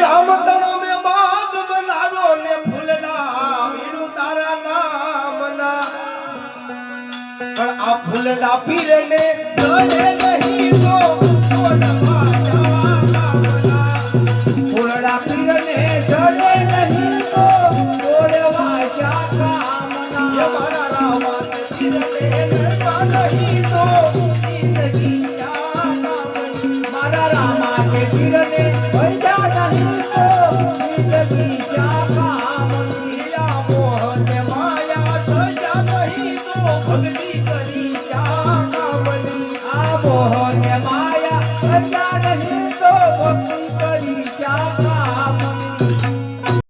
राम तनो में बाग बनावो ने फूलना वीणु तारा नाम ना पर आ फूलना पीर ने चढ़े नहीं तो फूलना पीर ने चढ़े नहीं तो छोड़वा क्या कामना ये मारा रामा पीर ने नहीं तो जिंदगी क्या कामना मारा रामा के पीर ने मोहन माया